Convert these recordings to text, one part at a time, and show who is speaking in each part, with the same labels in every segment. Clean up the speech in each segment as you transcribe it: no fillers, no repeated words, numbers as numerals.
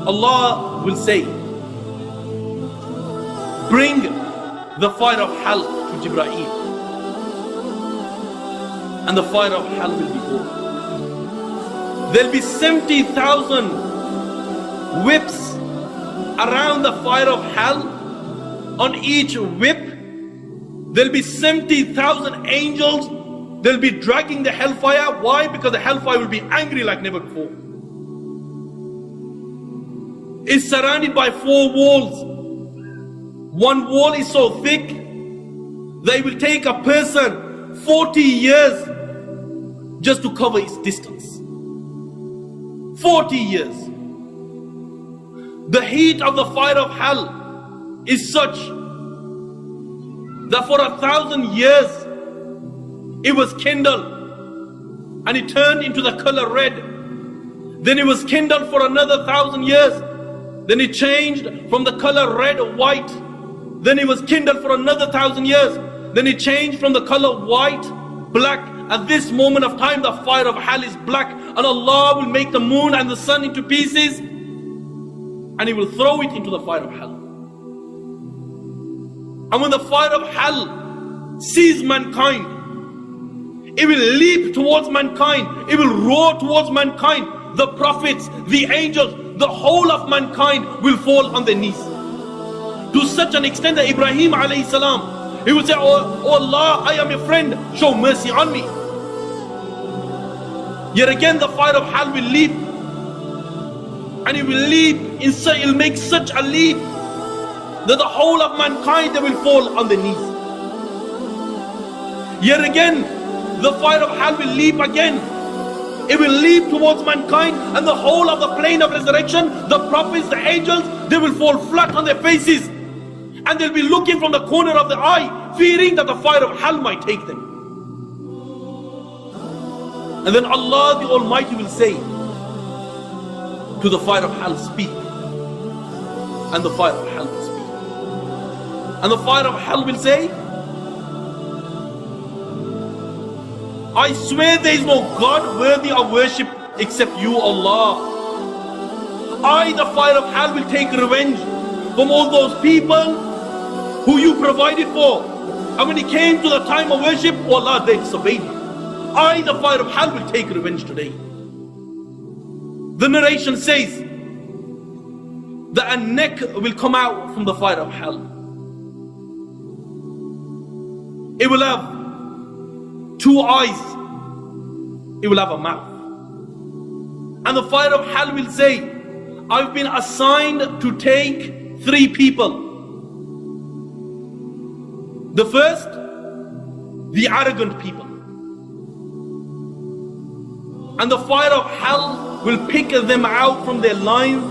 Speaker 1: Allah will say, bring the fire of hell to Jibreel, and the fire of hell will be born. There'll be 70,000 whips around the fire of hell. On each whip there'll be 70,000 angels. They'll be dragging the hellfire. Why? Because the hellfire will be angry like never before. It's surrounded by 4 walls. One wall is so thick that it will take a person 40 years just to cover its distance. 40 years. The heat of the fire of hell is such that for 1,000 years it was kindled and it turned into the color red. Then it was kindled for another 1,000 years. Then it changed from the color red to white. Then it was kindled for another 1,000 years. Then it changed from the color white, black. At this moment of time, the fire of hell is black, and Allah will make the moon and the sun into pieces, and He will throw it into the fire of hell. And when the fire of hell sees mankind, it will leap towards mankind. It will roar towards mankind. The prophets, the angels, the whole of mankind will fall on their knees. To such an extent that Ibrahim alayhi salam, he will say, oh Allah, I am your friend, show mercy on me. Yet again the fire of hell will leap. And it will leap, it will make such a leap that the whole of mankind, they will fall on their knees. Yet again, the fire of hell will leap again. It will leap towards mankind, and the whole of the plane of resurrection, the prophets, the angels, they will fall flat on their faces. And they'll be looking from the corner of the eye, fearing that the fire of hell might take them. And then Allah the Almighty will say to the fire of hell, speak. And the fire of hell will speak. And the fire of hell will say, I swear there is no God worthy of worship except you, Allah. I, the fire of hell, will take revenge from all those people who you provided for. And when it came to the time of worship, oh Allah, they disobeyed you. I, the fire of hell, will take revenge today. The narration says that a neck will come out from the fire of hell. It will have 2 eyes. It will have a mouth. And the fire of hell will say, I've been assigned to take 3 people. The first, the arrogant people. And the fire of hell will pick them out from their lines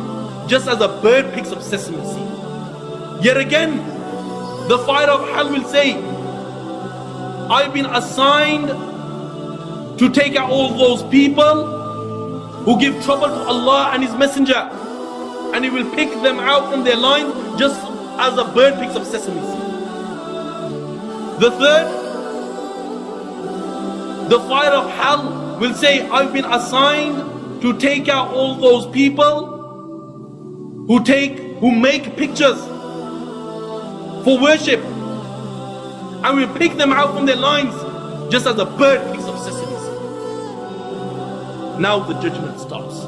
Speaker 1: just as a bird picks up sesame seed. Yet again, the fire of hell will say, I've been assigned to take out all those people who give trouble to Allah and His Messenger, and He will pick them out from their lines just as a bird picks up sesame seed. The third, the fire of hell will say, I've been assigned to take out all those people who make pictures for worship, and we'll pick them out from their lines just as a bird picks up sesame seed. Now the judgment stops.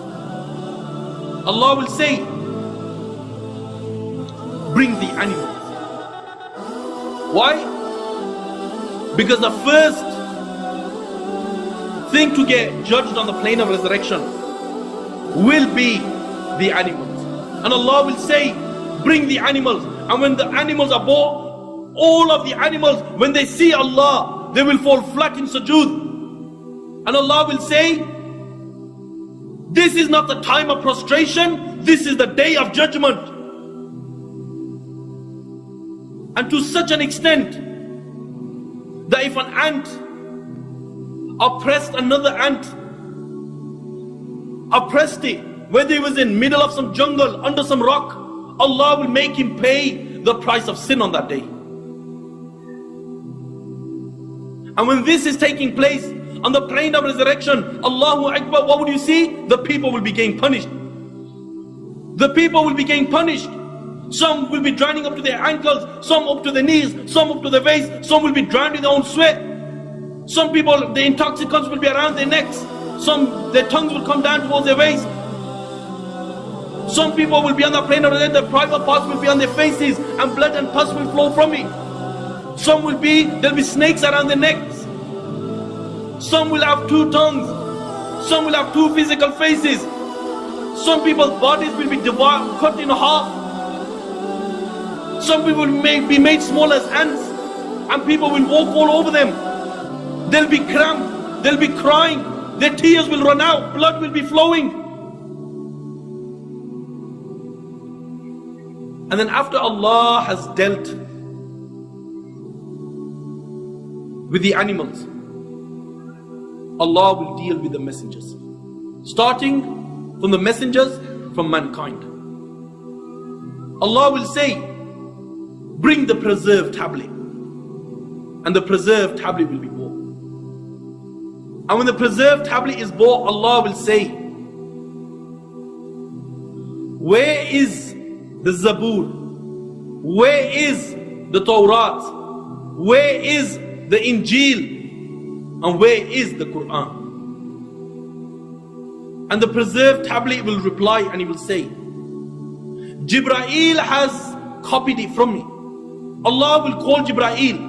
Speaker 1: Allah will say, bring the animals. Why? Because the first thing to get judged on the plane of resurrection will be the animals. And Allah will say, bring the animals. And when the animals are brought, all of the animals, when they see Allah, they will fall flat in sujood. And Allah will say, this is not the time of prostration, this is the day of judgment. And to such an extent that if an ant oppressed another ant, oppressed it, whether he was in middle of some jungle, under some rock, Allah will make him pay the price of sin on that day. And when this is taking place on the plane of resurrection, Allahu Akbar, what would you see? The people will be getting punished. The people will be getting punished. Some will be drowning up to their ankles, some up to their knees, some up to their waist, some will be drowned in their own sweat. Some people, the intoxicants will be around their necks, some, their tongues will come down towards their waist. Some people will be on the plane of death, their private parts will be on their faces and blood and pus will flow from it. Some will be, there'll be snakes around their necks. Some will have two tongues. Some will have two physical faces. Some people's bodies will be cut in half. Some people will be made small as ants, and people will walk all over them. They'll be cramped, they'll be crying, their tears will run out, blood will be flowing. And then after Allah has dealt with the animals, Allah will deal with the messengers, starting from the messengers from mankind. Allah will say, bring the preserved tablet, and the preserved tablet will be brought. And when the preserved tablet is brought, Allah will say, where is the Zabur? Where is the Tawrat? Where is the Injil? And where is the Quran? And the preserved tablet will reply and he will say, Jibreel has copied it from me. Allah will call Jibreel,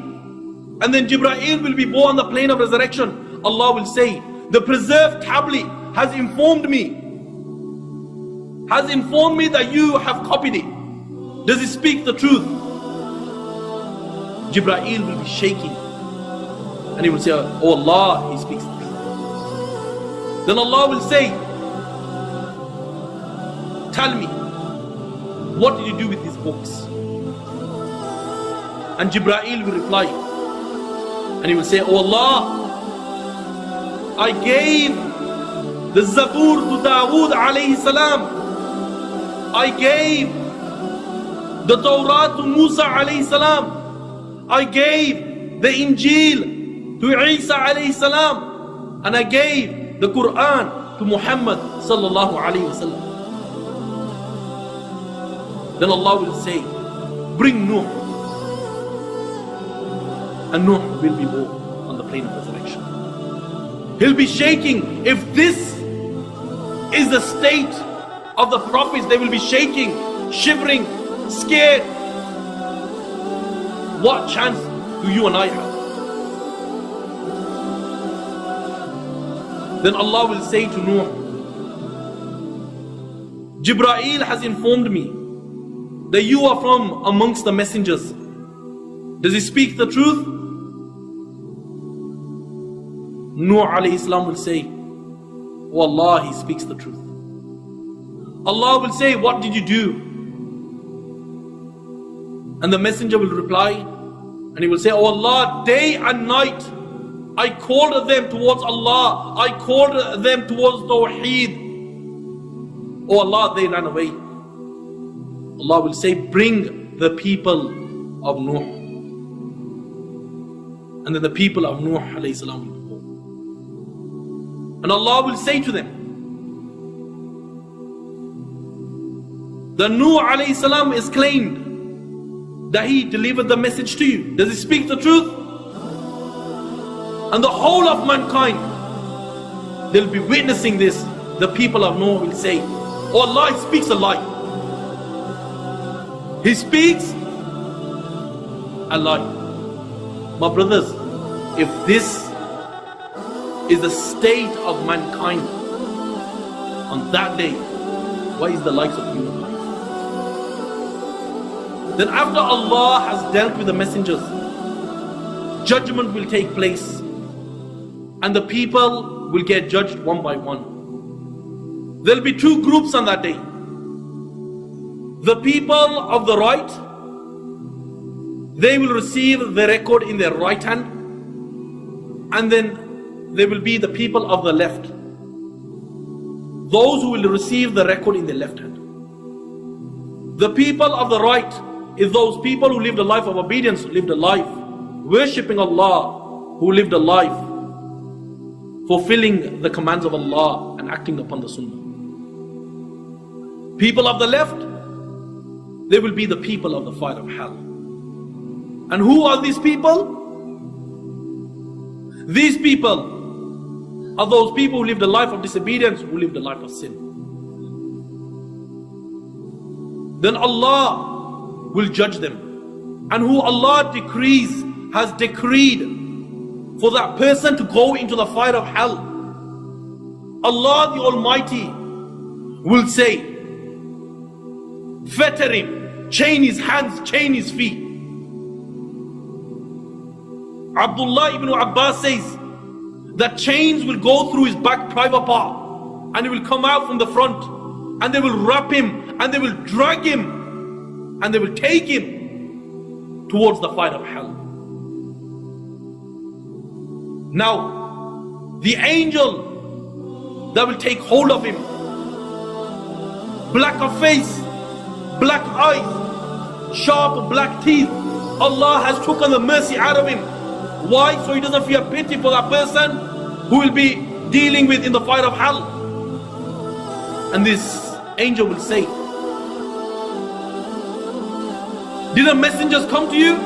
Speaker 1: and then Jibreel will be born on the plane of resurrection. Allah will say, the preserved tablet has informed me that you have copied it. Does it speak the truth? Jibreel will be shaking and he will say, oh Allah, he speaks the truth. Then Allah will say, tell me, what did you do with these books? And Jibreel will reply and he will say, oh Allah, I gave the Zabur to Dawood alayhi salam. I gave the Tawrat to Musa alayhi salam. I gave the Injil to Isa alayhi salam. And I gave the Quran to Muhammad sallallahu alayhi wasallam. Then Allah will say, bring Nuh. And Nuh will be born on the plane of resurrection. He'll be shaking. If this is the state of the prophets, they will be shaking, shivering, scared. What chance do you and I have? Then Allah will say to Nuh, Jibreel has informed me that you are from amongst the messengers. Does he speak the truth? Nuh alayhi salam will say, oh Allah, he speaks the truth. Allah will say, what did you do? And the messenger will reply and he will say, oh Allah, day and night I called them towards Allah, I called them towards Tawheed. Oh Allah, they ran away. Allah will say, bring the people of Nuh. And then the people of Nuh alayhi salam will be born. And Allah will say to them, the Nuh alayhi salam is claimed that he delivered the message to you. Does he speak the truth? And the whole of mankind, they'll be witnessing this. The people of Nuh will say, oh Allah, he speaks a lie. He speaks a lie. My brothers, if this is the state of mankind on that day, what is the likes of you and I? Then after Allah has dealt with the messengers, judgment will take place and the people will get judged one by one. There will be two groups on that day. The people of the right, they will receive the record in their right hand, and then there will be the people of the left, those who will receive the record in their left hand. The people of the right is those people who lived a life of obedience, who lived a life worshipping Allah, who lived a life fulfilling the commands of Allah and acting upon the Sunnah. People of the left, they will be the people of the fire of hell. And who are these people? These people are those people who lived a life of disobedience, who lived a life of sin. Then Allah will judge them. And who Allah has decreed for that person to go into the fire of hell, Allah the Almighty will say, fetter him, chain his hands, chain his feet. Abdullah ibn Abbas says that chains will go through his back private part and it will come out from the front, and they will wrap him and they will drag him and they will take him towards the fire of hell. Now, the angel that will take hold of him, black of face, black eyes, sharp black teeth, Allah has taken the mercy out of him. Why? So he doesn't feel pity for that person who will be dealing with in the fire of hell. And this angel will say, didn't messengers come to you?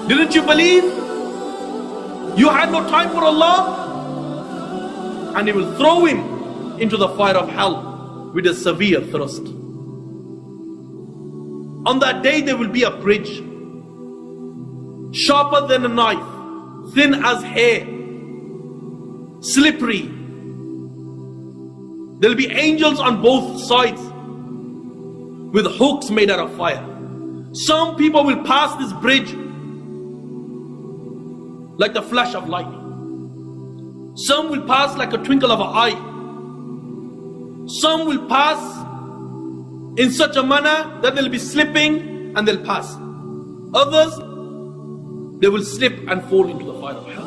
Speaker 1: Didn't you believe? You had no time for Allah? And he will throw him into the fire of hell with a severe thrust. On that day there will be a bridge, sharper than a knife, thin as hair, slippery. There will be angels on both sides with hooks made out of fire. Some people will pass this bridge like the flash of lightning. Some will pass like a twinkle of an eye. Some will pass in such a manner that they'll be slipping and they'll pass. Others, they will slip and fall into the fire of hell.